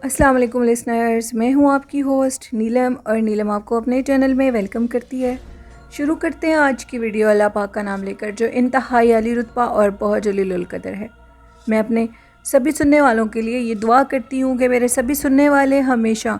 अस्सलाम वालेकुम लिसनर्स, मैं हूं आपकी होस्ट नीलम और नीलम आपको अपने चैनल में वेलकम करती है। शुरू करते हैं आज की वीडियो अल्लाह पाक का नाम लेकर जो इंतहाई अली रुतबा और बहुत जलीलुल कदर है। मैं अपने सभी सुनने वालों के लिए ये दुआ करती हूँ कि मेरे सभी सुनने वाले हमेशा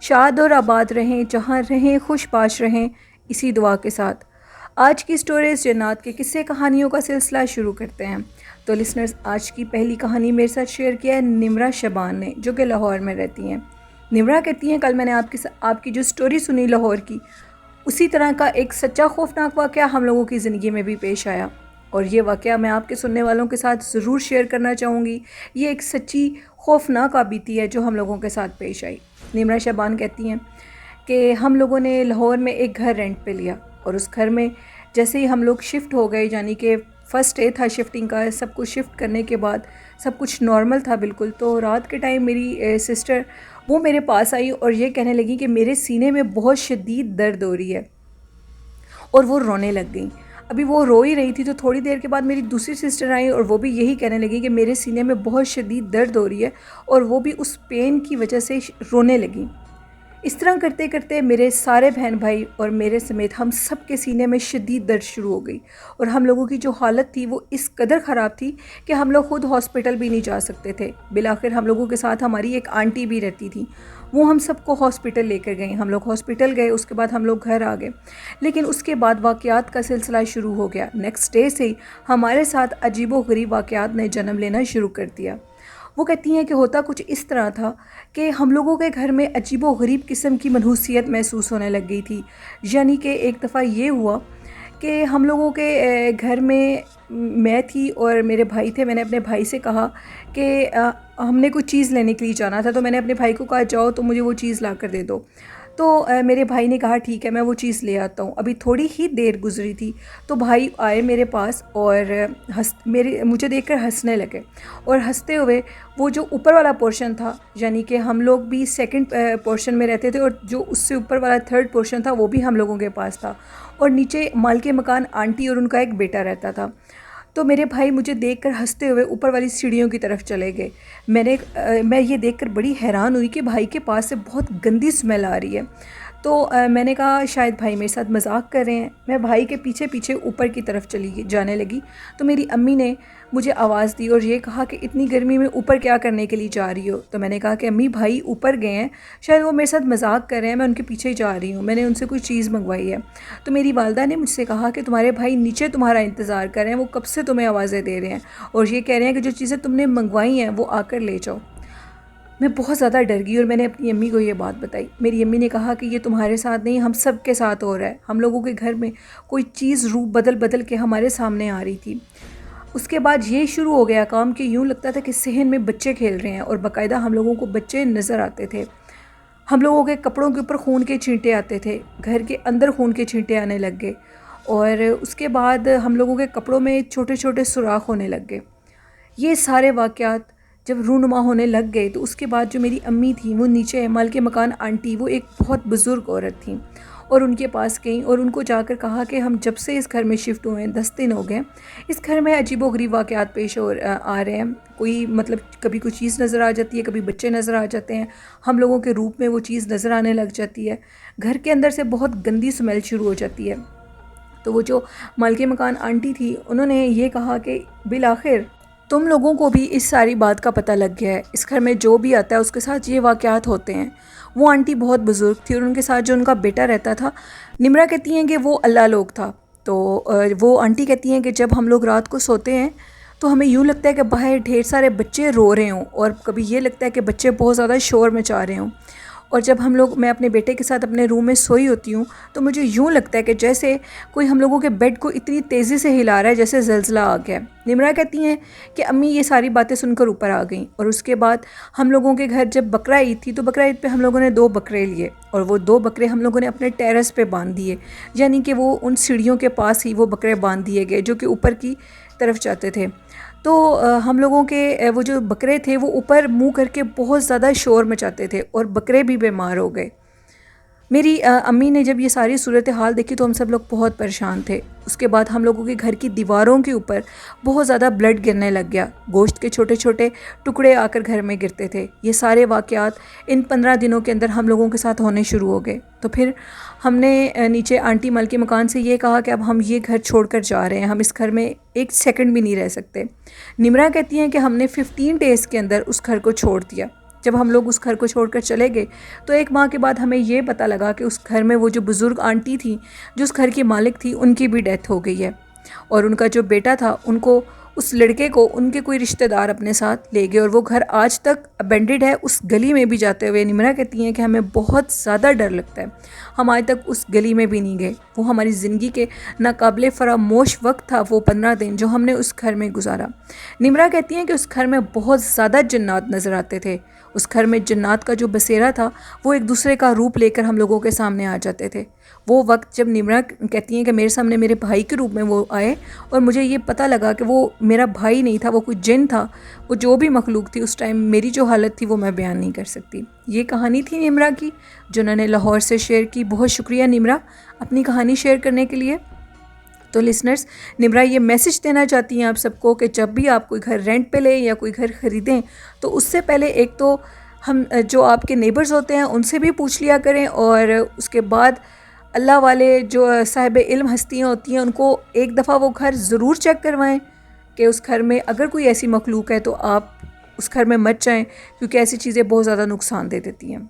शाद और आबाद रहें, जहाँ रहें खुशबाश रहें। इसी दुआ के साथ आज की स्टोरीज जन्नत के किस्से कहानियों का सिलसिला शुरू करते हैं। तो लिसनर्स, आज की पहली कहानी मेरे साथ शेयर किया है निम्रा शबान ने, जो कि लाहौर में रहती हैं। निम्रा कहती हैं, कल मैंने आपकी जो स्टोरी सुनी लाहौर की, उसी तरह का एक सच्चा खौफनाक वाक़या हम लोगों की ज़िंदगी में भी पेश आया और ये वाक़या मैं आपके सुनने वालों के साथ ज़रूर शेयर करना चाहूँगी। ये एक सच्ची खौफनाक बीती है जो हम लोगों के साथ पेश आई। निम्रा शबान कहती हैं कि हम लोगों ने लाहौर में एक घर रेंट पे लिया और उस घर में जैसे ही हम लोग शिफ्ट हो गए, यानी कि फ़र्स्ट डे था शिफ्टिंग का, सब कुछ शिफ्ट करने के बाद सब कुछ नॉर्मल था बिल्कुल। तो रात के टाइम मेरी सिस्टर वो मेरे पास आई और ये कहने लगी कि मेरे सीने में बहुत शदीद दर्द हो रही है और वो रोने लग गई। अभी वो रो ही रही थी तो थोड़ी देर के बाद मेरी दूसरी सिस्टर आई और वो भी यही कहने लगी कि मेरे सीने में बहुत शदीद दर्द हो रही है और वो भी उस पेन की वजह से रोने लगी। इस तरह करते करते मेरे सारे बहन भाई और मेरे समेत हम सब के सीने में शदीद दर्द शुरू हो गई और हम लोगों की जो हालत थी वो इस कदर ख़राब थी कि हम लोग खुद हॉस्पिटल भी नहीं जा सकते थे। बिलाखिर हम लोगों के साथ हमारी एक आंटी भी रहती थी, वो हम सबको हॉस्पिटल लेकर गई। हम लोग हॉस्पिटल गए, उसके बाद हम लोग घर आ गए। लेकिन उसके बाद वाक़यात का सिलसिला शुरू हो गया। नेक्स्ट डे से ही हमारे साथ अजीबो गरीब वाक़यात ने जन्म लेना शुरू कर दिया। वो कहती हैं कि होता कुछ इस तरह था कि हम लोगों के घर में अजीबो गरीब किस्म की मनहूसियत महसूस होने लग गई थी। यानी कि एक दफ़ा ये हुआ कि हम लोगों के घर में मैं थी और मेरे भाई थे। मैंने अपने भाई से कहा कि हमने कुछ चीज़ लेने के लिए जाना था, तो मैंने अपने भाई को कहा जाओ तो मुझे वो चीज़ ला कर दे दो। तो मेरे भाई ने कहा ठीक है, मैं वो चीज़ ले आता हूँ। अभी थोड़ी ही देर गुजरी थी तो भाई आए मेरे पास और मुझे देखकर हंसने लगे और हंसते हुए वो जो ऊपर वाला पोर्शन था, यानी कि हम लोग भी सेकंड पोर्शन में रहते थे और जो उससे ऊपर वाला थर्ड पोर्शन था वो भी हम लोगों के पास था और नीचे मालके मकान आंटी और उनका एक बेटा रहता था। तो मेरे भाई मुझे देखकर हंसते हुए ऊपर वाली सीढ़ियों की तरफ चले गए। मैं ये देखकर बड़ी हैरान हुई कि भाई के पास से बहुत गंदी स्मेल आ रही है। तो मैंने कहा शायद भाई मेरे साथ मजाक कर रहे हैं। मैं भाई के पीछे पीछे ऊपर की तरफ जाने लगी तो मेरी अम्मी ने मुझे आवाज़ दी और ये कहा कि इतनी गर्मी में ऊपर क्या करने के लिए जा रही हो। तो मैंने कहा कि अम्मी भाई ऊपर गए हैं, शायद वो मेरे साथ मजाक कर रहे हैं, मैं उनके पीछे ही जा रही हूँ, मैंने उनसे कोई चीज़ मंगवाई है। तो मेरी वालदा ने मुझसे कहा कि तुम्हारे भाई नीचे तुम्हारा इंतज़ार कर रहे हैं, वो कब से तुम्हें आवाज़ें दे रहे हैं और ये कह रहे हैं कि जो चीज़ें तुमने मंगवाई हैं वो आकर ले जाओ। मैं बहुत ज़्यादा डर गई और मैंने अपनी अम्मी को ये बात बताई। मेरी अम्मी ने कहा कि ये तुम्हारे साथ नहीं, हम सब के साथ हो रहा है। हम लोगों के घर में कोई चीज़ रूप बदल बदल के हमारे सामने आ रही थी। उसके बाद ये शुरू हो गया काम कि यूँ लगता था कि सहन में बच्चे खेल रहे हैं और बाकायदा हम लोगों को बच्चे नज़र आते थे। हम लोगों के कपड़ों के ऊपर खून के छींटे आते थे, घर के अंदर खून के छींटे आने लग गए और उसके बाद हम लोगों के कपड़ों में छोटे छोटे सुराख होने लग गए। ये सारे वाक़यात जब रूनुमा होने लग गए तो उसके बाद जो मेरी अम्मी थी वो नीचे मालके मकान आंटी, वो एक बहुत बुज़ुर्ग औरत थी और उनके पास गई और उनको जाकर कहा कि हम जब से इस घर में शिफ्ट हुए हैं 10 दिन हो गए, इस घर में अजीबोगरीब वाक़यात पेश आ रहे हैं। कोई मतलब कभी कोई चीज़ नज़र आ जाती है, कभी बच्चे नज़र आ जाते हैं, हम लोगों के रूप में वो चीज़ नज़र आने लग जाती है, घर के अंदर से बहुत गंदी स्मेल शुरू हो जाती है। तो वो जो मालके मकान आंटी थी उन्होंने ये कहा कि बिल आखिर तुम लोगों को भी इस सारी बात का पता लग गया है, इस घर में जो भी आता है उसके साथ ये वाक़यात होते हैं। वो आंटी बहुत बुज़ुर्ग थी और उनके साथ जो उनका बेटा रहता था, निम्रा कहती हैं कि वो अल्लाह लोग था। तो वो आंटी कहती हैं कि जब हम लोग रात को सोते हैं तो हमें यूँ लगता है कि बाहर ढेर सारे बच्चे रो रहे हों और कभी ये लगता है कि बच्चे बहुत ज़्यादा शोर मचा रहे हों। और जब मैं अपने बेटे के साथ अपने रूम में सोई होती हूँ तो मुझे यूँ लगता है कि जैसे कोई हम लोगों के बेड को इतनी तेज़ी से हिला रहा है जैसे ज़लज़ला आ गया। निम्रा कहती हैं कि अम्मी ये सारी बातें सुनकर ऊपर आ गई और उसके बाद हम लोगों के घर जब बकरा ईद थी तो बकरा ईद पे हम लोगों ने 2 बकरे लिए और वो 2 बकरे हम लोगों ने अपने टेरेस पे बांध दिए, यानी कि वो उन सीढ़ियों के पास ही वो बकरे बांध दिए गए जो कि ऊपर की तरफ जाते थे। तो हम लोगों के वो जो बकरे थे वो ऊपर मुंह करके बहुत ज़्यादा शोर मचाते थे और बकरे भी बीमार हो गए। मेरी अम्मी ने जब ये सारी सूरत हाल देखी तो हम सब लोग बहुत परेशान थे। उसके बाद हम लोगों के घर की दीवारों के ऊपर बहुत ज़्यादा ब्लड गिरने लग गया, गोश्त के छोटे छोटे टुकड़े आकर घर में गिरते थे। ये सारे वाक़यात इन 15 दिनों के अंदर हम लोगों के साथ होने शुरू हो गए। तो फिर हमने नीचे आंटी मल के मकान से ये कहा कि अब हम ये घर छोड़कर जा रहे हैं, हम इस घर में एक सेकंड भी नहीं रह सकते। निमरा कहती हैं कि हमने 15 डेज़ के अंदर उस घर को छोड़ दिया। जब हम लोग उस घर को छोड़कर चले गए तो एक माह के बाद हमें ये पता लगा कि उस घर में वो जो बुज़ुर्ग आंटी थी, जो उस घर की मालिक थी, उनकी भी डेथ हो गई है। और उनका जो बेटा था, उनको उस लड़के को उनके कोई रिश्तेदार अपने साथ ले गए और वो घर आज तक अबेंडेड है। उस गली में भी जाते हुए निमरा कहती हैं कि हमें बहुत ज़्यादा डर लगता है। हम आज तक उस गली में भी नहीं गए। वो हमारी ज़िंदगी के नाकाबिले फरामोश वक्त था, वो 15 दिन जो हमने उस घर में गुजारा। निमरा कहती हैं कि उस घर में बहुत ज़्यादा जन्नात नज़र आते थे। उस घर में जन्नात का जो बसेरा था वो एक दूसरे का रूप लेकर हम लोगों के सामने आ जाते थे। वो वक्त जब निमरा कहती हैं कि मेरे सामने मेरे भाई के रूप में वो आए और मुझे ये पता लगा कि वो मेरा भाई नहीं था, वो कोई जिन था, वो जो भी मखलूक थी, उस टाइम मेरी जो हालत थी वो मैं बयान नहीं कर सकती। ये कहानी थी निमरा की, जो उन्होंने लाहौर से शेयर की। बहुत शुक्रिया निमरा अपनी कहानी शेयर करने के लिए। तो लिसनर्स, निमरा ये मैसेज देना चाहती हैं आप सबको कि जब भी आप कोई घर रेंट पे लें या कोई घर ख़रीदें तो उससे पहले एक तो हम जो आपके नेबर्स होते हैं उनसे भी पूछ लिया करें, और उसके बाद अल्लाह वाले जो साहिब इल्म हस्तियाँ होती हैं उनको एक दफ़ा वो घर ज़रूर चेक करवाएं कि उस घर में अगर कोई ऐसी मखलूक है तो आप उस घर में मत जाएँ, क्योंकि ऐसी चीज़ें बहुत ज़्यादा नुकसान दे देती हैं।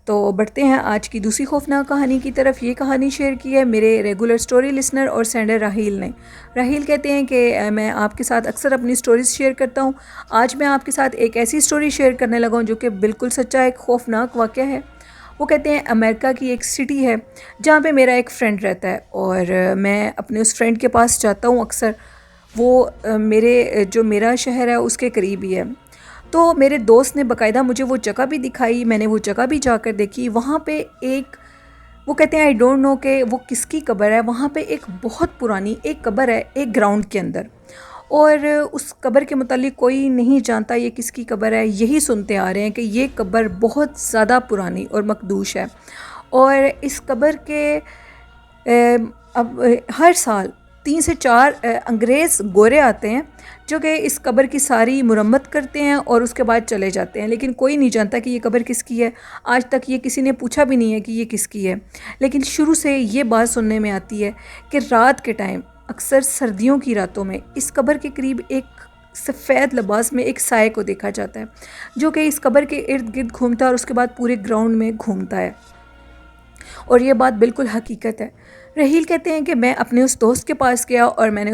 तो बढ़ते हैं आज की दूसरी खौफनाक कहानी की तरफ। ये कहानी शेयर की है मेरे रेगुलर स्टोरी लिसनर और सेंडर राहील ने। राहील कहते हैं कि मैं आपके साथ अक्सर अपनी स्टोरीज़ शेयर करता हूँ। आज मैं आपके साथ एक ऐसी स्टोरी शेयर करने लगा हूँ जो कि बिल्कुल सच्चा एक खौफनाक वाक़या है। वो कहते हैं अमेरिका की एक सिटी है जहाँ पे मेरा एक फ़्रेंड रहता है और मैं अपने उस फ्रेंड के पास जाता हूँ अक्सर। वो मेरा शहर है उसके करीब ही है। तो मेरे दोस्त ने बाकायदा मुझे वो जगह भी दिखाई, मैंने वो जगह भी जाकर देखी। वहाँ पे एक, वो कहते हैं आई डोंट नो कि वो किसकी कब्र है। वहाँ पे एक बहुत पुरानी एक कब्र है एक ग्राउंड के अंदर, और उस कब्र के मुतालिक कोई नहीं जानता ये किसकी कब्र है। यही सुनते आ रहे हैं कि ये कब्र बहुत ज़्यादा पुरानी और मकदूश है। और इस कब्र के अब हर साल 3 से 4 अंग्रेज़ गोरे आते हैं जो कि इस कब्र की सारी मुरम्मत करते हैं और उसके बाद चले जाते हैं, लेकिन कोई नहीं जानता कि ये कब्र किसकी है। आज तक ये किसी ने पूछा भी नहीं है कि ये किसकी है। लेकिन शुरू से ये बात सुनने में आती है कि रात के टाइम, अक्सर सर्दियों की रातों में, इस कब्र के करीब एक सफ़ेद लिबास में एक साए को देखा जाता है जो कि इस कब्र के इर्द गिर्द घूमता है और उसके बाद पूरे ग्राउंड में घूमता है। और ये बात बिल्कुल हकीकत है। रहील कहते हैं कि मैं अपने उस दोस्त के पास गया और मैंने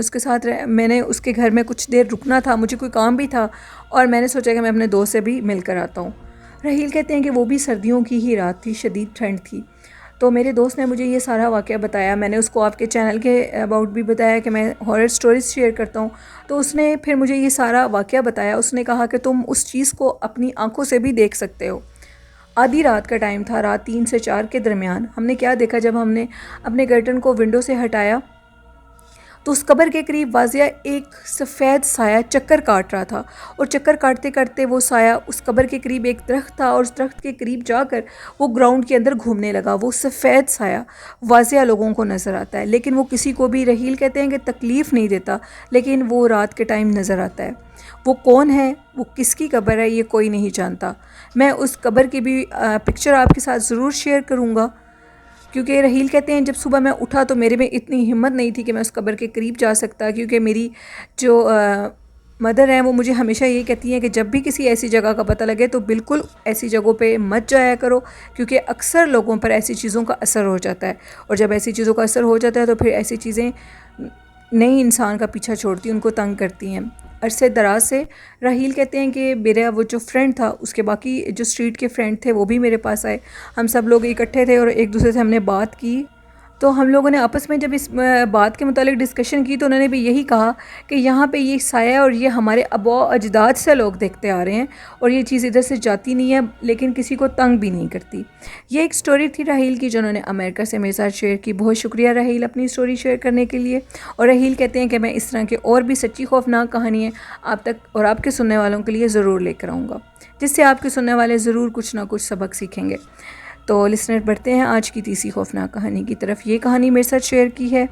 उसके घर में कुछ देर रुकना था, मुझे कोई काम भी था और मैंने सोचा कि मैं अपने दोस्त से भी मिल कर आता हूँ। रहील कहते हैं कि वो भी सर्दियों की ही रात थी, शदीद ठंड थी। तो मेरे दोस्त ने मुझे ये सारा वाक़या बताया। मैंने उसको आपके चैनल के अबाउट भी बताया कि मैं हॉरर स्टोरीज़ शेयर करता हूँ। तो उसने फिर मुझे ये सारा वाक़या बताया। उसने कहा कि तुम उस चीज़ को अपनी आंखों से भी देख सकते हो। आधी रात का टाइम था, रात 3 से 4 के दरमियान। हमने क्या देखा, जब हमने अपने कर्टन को विंडो से हटाया तो उस कब्र के करीब वाज़िया एक सफ़ेद साया चक्कर काट रहा था, और चक्कर काटते काटते वो साया उस कब्र के करीब एक दरख्त था और उस दरख्त के करीब जाकर वो ग्राउंड के अंदर घूमने लगा। वो सफ़ेद साया वाज़िया लोगों को नज़र आता है, लेकिन वो किसी को भी, रहील कहते हैं कि तकलीफ़ नहीं देता, लेकिन वो रात के टाइम नज़र आता है। वो कौन है, वो किसकी कब्र है, ये कोई नहीं जानता। मैं उस कब्र की भी पिक्चर आपके साथ ज़रूर शेयर करूँगा, क्योंकि रहील कहते हैं जब सुबह मैं उठा तो मेरे में इतनी हिम्मत नहीं थी कि मैं उस कब्र के करीब जा सकता, क्योंकि मेरी जो मदर हैं वो मुझे हमेशा ये कहती हैं कि जब भी किसी ऐसी जगह का पता लगे तो बिल्कुल ऐसी जगहों पे मत जाया करो, क्योंकि अक्सर लोगों पर ऐसी चीज़ों का असर हो जाता है, और जब ऐसी चीज़ों का असर हो जाता है तो फिर ऐसी चीज़ें नई इंसान का पीछा छोड़ती, उनको तंग करती हैं। अरसे दराज से राहील कहते हैं कि मेरा वो जो फ्रेंड था, उसके बाकी जो स्ट्रीट के फ्रेंड थे वो भी मेरे पास आए। हम सब लोग इकट्ठे थे और एक दूसरे से हमने बात की। तो हम लोगों ने आपस में जब इस बात के मुतालिक डिस्कशन की तो उन्होंने भी यही कहा कि यहाँ पे ये साया और ये हमारे आबा अजदाद से लोग देखते आ रहे हैं और ये चीज़ इधर से जाती नहीं है, लेकिन किसी को तंग भी नहीं करती। ये एक स्टोरी थी राहील की जो उन्होंने अमेरिका से मेरे साथ शेयर की। बहुत शुक्रिया राहील अपनी स्टोरी शेयर करने के लिए। और राहील कहते हैं कि मैं इस तरह के और भी सच्ची खौफनाक कहानियाँ आप तक और आपके सुनने वालों के लिए ज़रूर लेकर आऊँगा, जिससे आपके सुनने वाले ज़रूर कुछ ना कुछ सबक सीखेंगे। तो लिसनर बढ़ते हैं आज की तीसरी खौफनाक कहानी की तरफ। ये कहानी मेरे साथ शेयर की है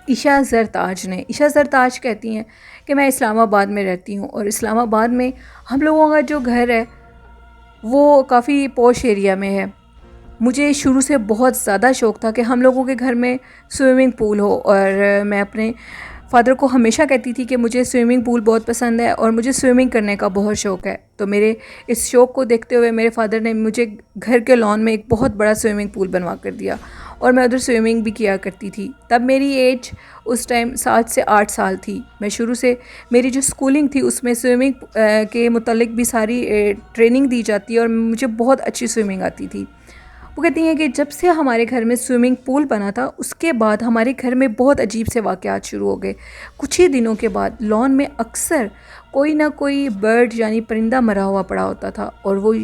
ईशा ज़रताज ने। ईशा ज़रताज कहती हैं कि मैं इस्लामाबाद में रहती हूँ और इस्लामाबाद में हम लोगों का जो घर है वो काफ़ी पॉश एरिया में है। मुझे शुरू से बहुत ज़्यादा शौक़ था कि हम लोगों के घर में स्विमिंग पूल हो, और मैं अपने फ़ादर को हमेशा कहती थी कि मुझे स्विमिंग पूल बहुत पसंद है और मुझे स्विमिंग करने का बहुत शौक़ है। तो मेरे इस शौक़ को देखते हुए मेरे फ़ादर ने मुझे घर के लॉन में एक बहुत बड़ा स्विमिंग पूल बनवा कर दिया और मैं उधर स्विमिंग भी किया करती थी। तब मेरी एज उस टाइम 7 से 8 साल थी। मैं शुरू से मेरी जो स्कूलिंग थी उसमें स्विमिंग के मुतालिक भी सारी ट्रेनिंग दी जाती है और मुझे बहुत अच्छी स्विमिंग आती थी। वो कहती हैं कि जब से हमारे घर में स्विमिंग पूल बना था उसके बाद हमारे घर में बहुत अजीब से वाक़यात शुरू हो गए। कुछ ही दिनों के बाद लॉन में अक्सर कोई ना कोई बर्ड यानी परिंदा मरा हुआ पड़ा होता था और वो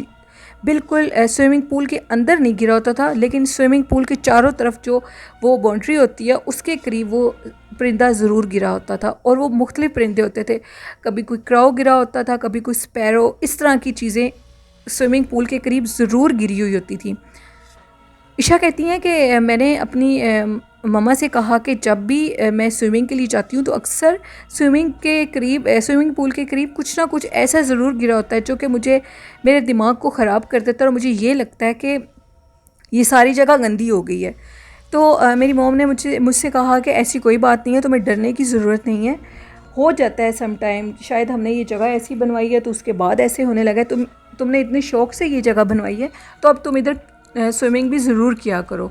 बिल्कुल स्विमिंग पूल के अंदर नहीं गिरा होता था, लेकिन स्विमिंग पूल के चारों तरफ जो वो बाउंड्री होती है उसके करीब वो परिंदा ज़रूर गिरा होता था। और वो मुख्तलिफ़ परिंदे होते थे, कभी कोई क्राउ गिरा होता था, कभी कोई स्पैरो, इस तरह की चीज़ें स्विमिंग पूल के करीब ज़रूर गिरी हुई होती थी। ईशा कहती हैं कि मैंने अपनी मम्मा से कहा कि जब भी मैं स्विमिंग के लिए जाती हूँ तो अक्सर स्विमिंग पूल के करीब कुछ ना कुछ ऐसा ज़रूर गिरा होता है जो कि मुझे मेरे दिमाग को ख़राब कर देता है और मुझे ये लगता है कि ये सारी जगह गंदी हो गई है। तो मेरी मॉम ने मुझसे कहा कि ऐसी कोई बात नहीं है, तुम्हें डरने की ज़रूरत नहीं है, हो जाता है सम टाइम, शायद हमने ये जगह ऐसी बनवाई है तो उसके बाद ऐसे होने लगा है। तुमने इतने शौक़ से ये जगह बनवाई है तो अब तुम इधर स्विमिंग भी ज़रूर किया करो।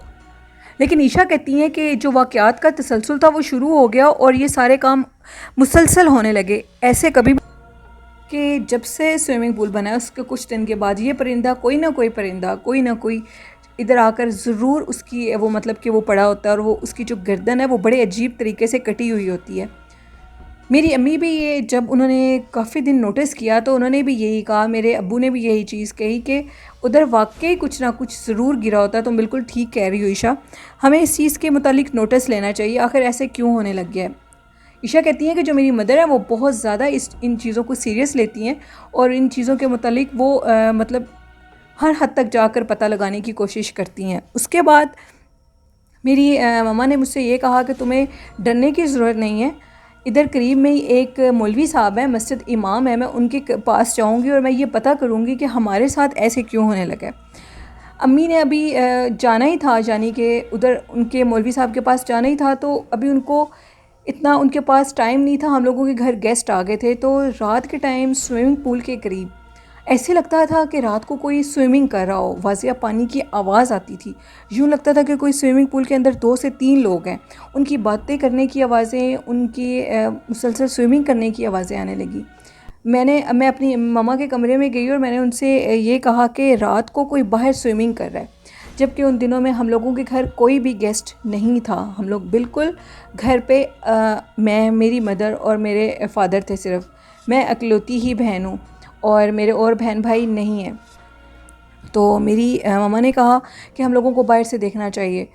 लेकिन ईशा कहती हैं कि जो वाक़यात का तसलसल था वो शुरू हो गया और ये सारे काम मुसलसल होने लगे। ऐसे कभी कि जब से स्विमिंग पूल बना है उसके कुछ दिन के बाद ये परिंदा कोई ना कोई इधर आकर ज़रूर उसकी वो मतलब कि वो पड़ा होता है और वो उसकी जो गर्दन है वो बड़े अजीब तरीके से कटी हुई होती है। मेरी अम्मी भी ये जब उन्होंने काफ़ी दिन नोटिस किया तो उन्होंने भी यही कहा, मेरे अब्बू ने भी यही चीज़ कही कि उधर वाकई कुछ ना कुछ ज़रूर गिरा होता है। तो बिल्कुल ठीक कह रही हो ईशा, हमें इस चीज़ के मुतालिक नोटिस लेना चाहिए, आखिर ऐसे क्यों होने लग गया है। ईशा कहती हैं कि जो मेरी मदर है वो बहुत ज़्यादा इन चीज़ों को सीरियस लेती हैं और इन चीज़ों के मुतालिक वो मतलब हर हद तक जाकर पता लगाने की कोशिश करती हैं। उसके बाद मेरी मम्मा ने मुझसे ये कहा कि तुम्हें डरने की ज़रूरत नहीं है, इधर करीब में ही एक मौलवी साहब हैं, मस्जिद इमाम है, मैं उनके पास जाऊंगी और मैं ये पता करूंगी कि हमारे साथ ऐसे क्यों होने लगा है। अम्मी ने अभी जाना ही था, यानी कि उधर उनके मौलवी साहब के पास जाना ही था, तो अभी उनको इतना उनके पास टाइम नहीं था। हम लोगों के घर गेस्ट आ गए थे, तो रात के टाइम स्विमिंग पूल के करीब ऐसे लगता था कि रात को कोई स्विमिंग कर रहा हो, वाज़िया पानी की आवाज़ आती थी। यूँ लगता था कि कोई स्विमिंग पूल के अंदर 2 से 3 लोग हैं। उनकी बातें करने की आवाज़ें, उनकी मुसलसल स्विमिंग करने की आवाज़ें आने लगी। मैं अपनी मम्मा के कमरे में गई और मैंने उनसे ये कहा कि रात को कोई बाहर स्विमिंग कर रहा है, जबकि उन दिनों में हम लोगों के घर कोई भी गेस्ट नहीं था। हम लोग बिल्कुल घर पे मैं, मेरी मदर और मेरे फादर थे सिर्फ। मैं अकलौती ही बहन हूँ और मेरे और बहन भाई नहीं हैं। तो मेरी मम्मा ने कहा कि हम लोगों को बाहर से देखना चाहिए।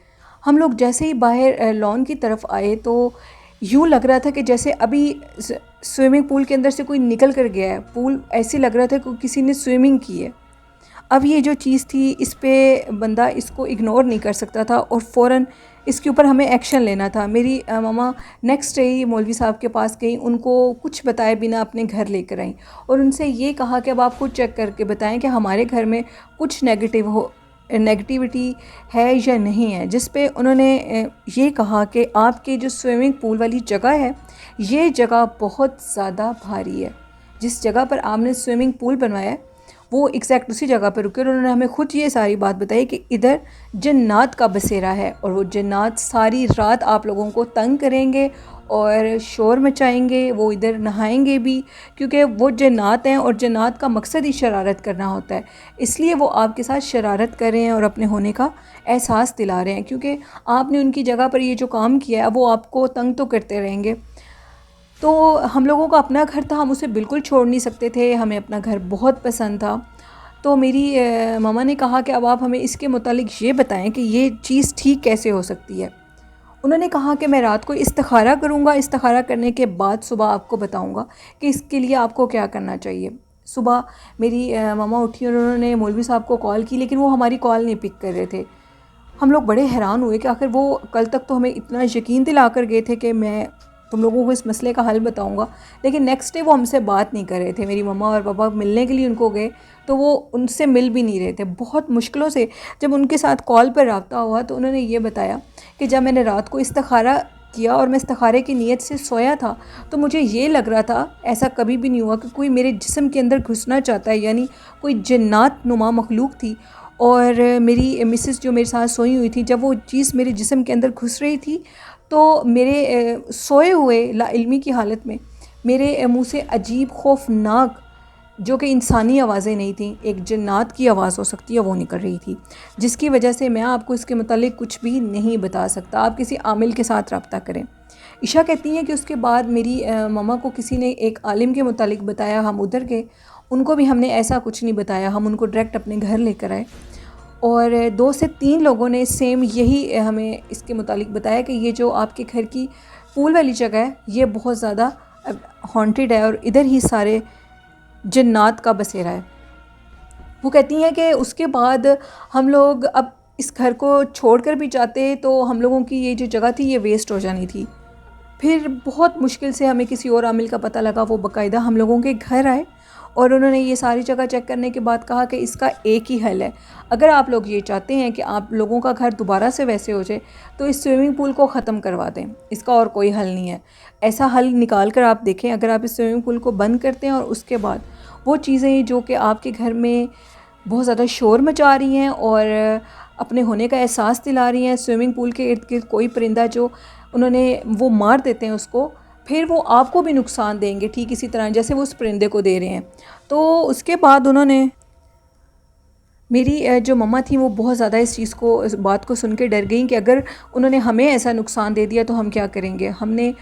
हम लोग जैसे ही बाहर लॉन की तरफ आए तो यूँ लग रहा था कि जैसे अभी स्विमिंग पूल के अंदर से कोई निकल कर गया है। पूल ऐसे लग रहा था कि किसी ने स्विमिंग की है। अब ये जो चीज़ थी इस पे बंदा इसको इग्नोर नहीं कर सकता था और फ़ौरन इसके ऊपर हमें एक्शन लेना था। मेरी मम्मा नेक्स्ट डे ही मौलवी साहब के पास गई, उनको कुछ बताए बिना अपने घर लेकर आई और उनसे ये कहा कि अब आप खुद चेक करके बताएं कि हमारे घर में कुछ नेगेटिविटी है या नहीं है। जिस पे उन्होंने ये कहा कि आपके जो स्विमिंग पूल वाली जगह है ये जगह बहुत ज़्यादा भारी है। जिस जगह पर आपने स्विमिंग पूल बनवाया है वो एग्जैक्ट उसी जगह पर रुके और उन्होंने हमें खुद ये सारी बात बताई कि इधर जन्नात का बसेरा है और वो जन्नात सारी रात आप लोगों को तंग करेंगे और शोर मचाएंगे, वो इधर नहाएंगे भी, क्योंकि वो जन्नात हैं और जन्नात का मकसद ही शरारत करना होता है। इसलिए वो आपके साथ शरारत कर रहे हैं और अपने होने का एहसास दिला रहे हैं, क्योंकि आपने उनकी जगह पर ये जो काम किया है वो आपको तंग तो करते रहेंगे। तो हम लोगों का अपना घर था, हम उसे बिल्कुल छोड़ नहीं सकते थे, हमें अपना घर बहुत पसंद था। तो मेरी मम्मा ने कहा कि अब आप हमें इसके मुतालिक ये बताएं कि ये चीज़ ठीक कैसे हो सकती है। उन्होंने कहा कि मैं रात को इस्तिखारा करूँगा, इस्तिखारा करने के बाद सुबह आपको बताऊँगा कि इसके लिए आपको क्या करना चाहिए। सुबह मेरी मम्मा उठी और उन्होंने मौलवी साहब को कॉल की, लेकिन वो हमारी कॉल नहीं पिक कर रहे थे। हम लोग बड़े हैरान हुए कि आखिर वो कल तक तो हमें इतना यकीन दिला कर गए थे कि मैं तुम लोगों को इस मसले का हल बताऊंगा, लेकिन नेक्स्ट डे वो हमसे बात नहीं कर रहे थे। मेरी मम्मा और पापा मिलने के लिए उनको गए तो वो उनसे मिल भी नहीं रहे थे। बहुत मुश्किलों से जब उनके साथ कॉल पर रब्ता हुआ तो उन्होंने ये बताया कि जब मैंने रात को इस्तिखारा किया और मैं इस्तिखारे की नीयत से सोया था तो मुझे ये लग रहा था, ऐसा कभी भी नहीं हुआ कि कोई मेरे जिस्म के अंदर घुसना चाहता है, यानी कोई जन्नात नुमा मखलूक थी। और मेरी मिसेस जो मेरे साथ सोई हुई थी, जब वो चीज़ मेरे जिस्म के अंदर घुस रही थी तो मेरे सोए हुए लाइल्मी की हालत में मेरे मुंह से अजीब खौफनाक, जो कि इंसानी आवाज़ें नहीं थीं, एक जन्नात की आवाज़ हो सकती है, वो निकल रही थी, जिसकी वजह से मैं आपको इसके मुतालिक कुछ भी नहीं बता सकता। आप किसी आमिल के साथ रब्ता करें। ईशा कहती हैं कि उसके बाद मेरी मम्मा को किसी ने एक आलिम के मुतालिक बताया, हम उधर गए, उनको भी हमने ऐसा कुछ नहीं बताया, हम उनको डायरेक्ट अपने घर लेकर आए और 2 से 3 लोगों ने सेम यही हमें इसके मुतालिक बताया कि ये जो आपके घर की पूल वाली जगह है ये बहुत ज़्यादा हॉन्टेड है और इधर ही सारे जन्नात का बसेरा है। वो कहती हैं कि उसके बाद हम लोग अब इस घर को छोड़कर भी जाते तो हम लोगों की ये जो जगह थी ये वेस्ट हो जानी थी। फिर बहुत मुश्किल से हमें किसी और आमिल का पता लगा, वो बाकायदा हम लोगों के घर आए और उन्होंने ये सारी जगह चेक करने के बाद कहा कि इसका एक ही हल है। अगर आप लोग ये चाहते हैं कि आप लोगों का घर दोबारा से वैसे हो जाए तो इस स्विमिंग पूल को ख़त्म करवा दें, इसका और कोई हल नहीं है। ऐसा हल निकाल कर आप देखें, अगर आप इस स्विमिंग पूल को बंद करते हैं और उसके बाद वो चीज़ें जो कि आपके घर में बहुत ज़्यादा शोर मचा रही हैं और अपने होने का एहसास दिला रही हैं, स्विमिंग पूल के इर्द गिर्द कोई परिंदा जो उन्होंने वो मार देते हैं उसको, फिर वो आपको भी नुकसान देंगे ठीक इसी तरह जैसे वो उस परिंदे को दे रहे हैं। तो उसके बाद उन्होंने, मेरी जो मम्मा थी वो बहुत ज़्यादा इस बात को सुन के डर गई कि अगर उन्होंने हमें ऐसा नुकसान दे दिया तो हम क्या करेंगे। हमने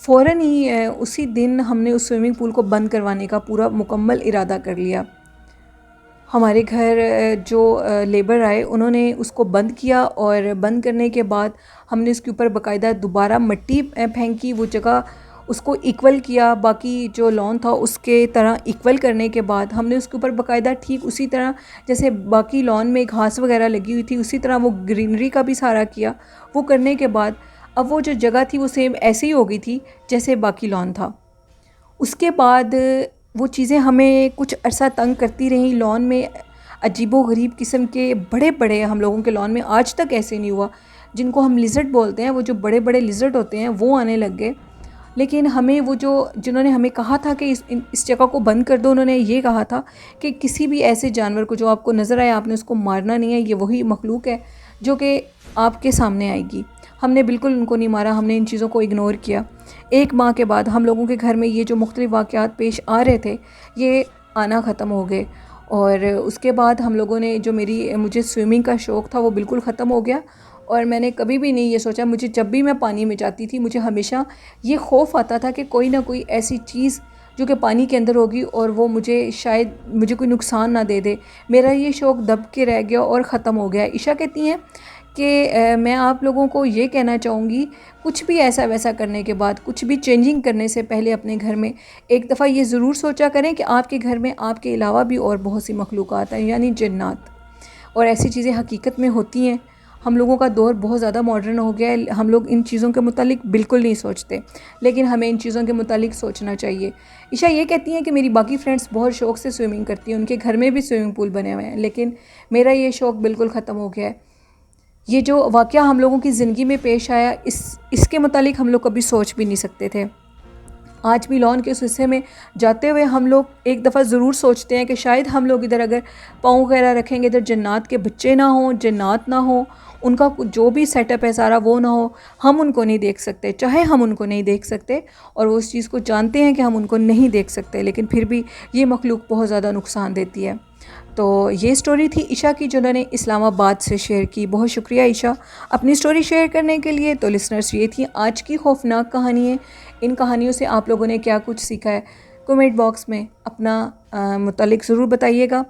फ़ौरन ही उसी दिन हमने उस स्विमिंग पूल को बंद करवाने का पूरा मुकम्मल इरादा कर लिया। हमारे घर जो लेबर आए उन्होंने उसको बंद किया और बंद करने के बाद हमने उसके ऊपर बाकायदा दोबारा मिट्टी फेंकी, वो जगह उसको इक्वल किया, बाकी जो लॉन था उसके तरह इक्वल करने के बाद हमने उसके ऊपर बाकायदा ठीक उसी तरह जैसे बाकी लॉन में घास वगैरह लगी हुई थी उसी तरह वो ग्रीनरी का भी सहारा किया। वो करने के बाद अब वो जो जगह थी वो सेम ऐसे ही हो गई थी जैसे बाकी लॉन था। उसके बाद वो चीज़ें हमें कुछ अरसा तंग करती रहीं। लॉन में अजीबो गरीब किस्म के बड़े बड़े, हम लोगों के लॉन में आज तक ऐसे नहीं हुआ, जिनको हम लिज़र्ड बोलते हैं, वो जो बड़े बड़े लिज़र्ड होते हैं वो आने लग गए। लेकिन हमें वो जिन्होंने हमें कहा था कि इस जगह को बंद कर दो, उन्होंने ये कहा था कि किसी भी ऐसे जानवर को जो आपको नज़र आए आपने उसको मारना नहीं है, ये वही मखलूक है जो कि आपके सामने आएगी। हमने बिल्कुल उनको नहीं मारा, हमने इन चीज़ों को इग्नोर किया। 1 माह के बाद हम लोगों के घर में ये जो मुख्तलिफ़ वाक़यात पेश आ रहे थे ये आना ख़त्म हो गए और उसके बाद हम लोगों ने मुझे स्विमिंग का शौक़ था वो बिल्कुल ख़त्म हो गया और मैंने कभी भी नहीं ये सोचा। मुझे जब भी मैं पानी में जाती थी मुझे हमेशा ये खौफ आता था कि कोई ना कोई ऐसी चीज़ जो कि पानी के अंदर होगी और वो मुझे कोई नुकसान ना दे दे। मेरा ये शौक़ दब के रह गया और ख़त्म हो गया। ईशा कहती हैं कि मैं आप लोगों को ये कहना चाहूँगी, कुछ भी ऐसा वैसा करने के बाद, कुछ भी चेंजिंग करने से पहले अपने घर में एक दफ़ा ये ज़रूर सोचा करें कि आपके घर में आपके अलावा भी और बहुत सी मखलूक़ात हैं, यानी जन्नात, और ऐसी चीज़ें हकीकत में होती हैं। हम लोगों का दौर बहुत ज़्यादा मॉडर्न हो गया है, हम लोग इन चीज़ों के मुतालिक बिल्कुल नहीं सोचते, लेकिन हमें इन चीज़ों के मुतालिक सोचना चाहिए। ईशा ये कहती हैं कि मेरी बाकी फ्रेंड्स बहुत शौक़ से स्विमिंग करती हैं, उनके घर में भी स्विमिंग पूल बने हुए हैं, लेकिन मेरा ये शौक़ बिल्कुल ख़त्म हो गया है। ये जो वाक़या हम लोगों की ज़िंदगी में पेश आया इसके मुतालिक हम लोग कभी सोच भी नहीं सकते थे। आज भी लॉन के उस हिस्से में जाते हुए हम लोग एक दफ़ा ज़रूर सोचते हैं कि शायद हम लोग इधर अगर पाँव वगैरह रखेंगे इधर जन्नात के बच्चे ना हों, जन्नात ना हो, उनका जो भी सेटअप है सारा वो ना हो, हम उनको नहीं देख सकते। चाहे हम उनको नहीं देख सकते और वो उस चीज़ को जानते हैं कि हम उनको नहीं देख सकते, लेकिन फिर भी ये मखलूक बहुत ज़्यादा नुकसान देती है। तो ये स्टोरी थी ईशा की जो उन्होंने इस्लामाबाद से शेयर की। बहुत शुक्रिया ईशा अपनी स्टोरी शेयर करने के लिए। तो लिसनर्स, ये थी आज की खौफनाक कहानियाँ। इन कहानियों से आप लोगों ने क्या कुछ सीखा है कमेंट बॉक्स में अपना मुतालिक ज़रूर बताइएगा।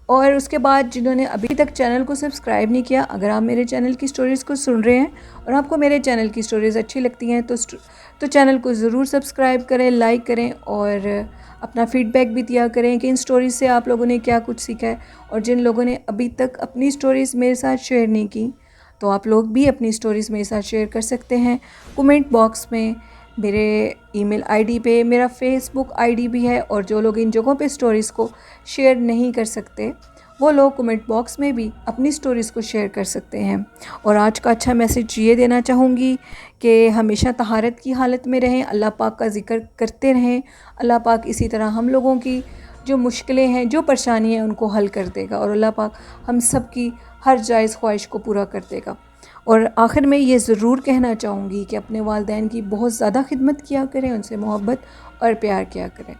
और उसके बाद जिन्होंने अभी तक चैनल को सब्सक्राइब नहीं किया, अगर आप मेरे चैनल की स्टोरीज़ को सुन रहे हैं और आपको मेरे चैनल की स्टोरीज़ अच्छी लगती हैं तो चैनल को ज़रूर सब्सक्राइब करें, लाइक करें और अपना फ़ीडबैक भी दिया करें कि इन स्टोरीज़ से आप लोगों ने क्या कुछ सीखा है। और जिन लोगों ने अभी तक अपनी स्टोरीज़ मेरे साथ शेयर नहीं की, तो आप लोग भी अपनी स्टोरीज़ मेरे साथ शेयर कर सकते हैं कमेंट बॉक्स में। मेरे ईमेल आईडी पे मेरा फेसबुक आईडी भी है, और जो लोग इन जगहों पे स्टोरीज़ को शेयर नहीं कर सकते, वो लोग कमेंट बॉक्स में भी अपनी स्टोरीज़ को शेयर कर सकते हैं। और आज का अच्छा मैसेज ये देना चाहूँगी कि हमेशा तहारत की हालत में रहें, अल्लाह पाक का ज़िक्र करते रहें। अल्लाह पाक इसी तरह हम लोगों की जो मुश्किलें हैं, जो परेशानी है, उनको हल कर देगा, और अल्लाह पाक हम सब की हर जायज़ ख्वाहिश को पूरा कर देगा। और आखिर में ये ज़रूर कहना चाहूँगी कि अपने वालिदैन की बहुत ज़्यादा खिदमत किया करें, उनसे मोहब्बत और प्यार किया करें।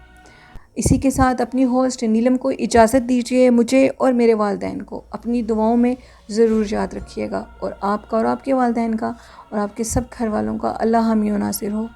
इसी के साथ अपनी होस्ट नीलम को इजाज़त दीजिए। मुझे और मेरे वालिदैन को अपनी दुआओं में ज़रूर याद रखिएगा, और आपका और आपके वालिदैन का और आपके सब घर वालों का अल्लाह हामी व नासिर हो।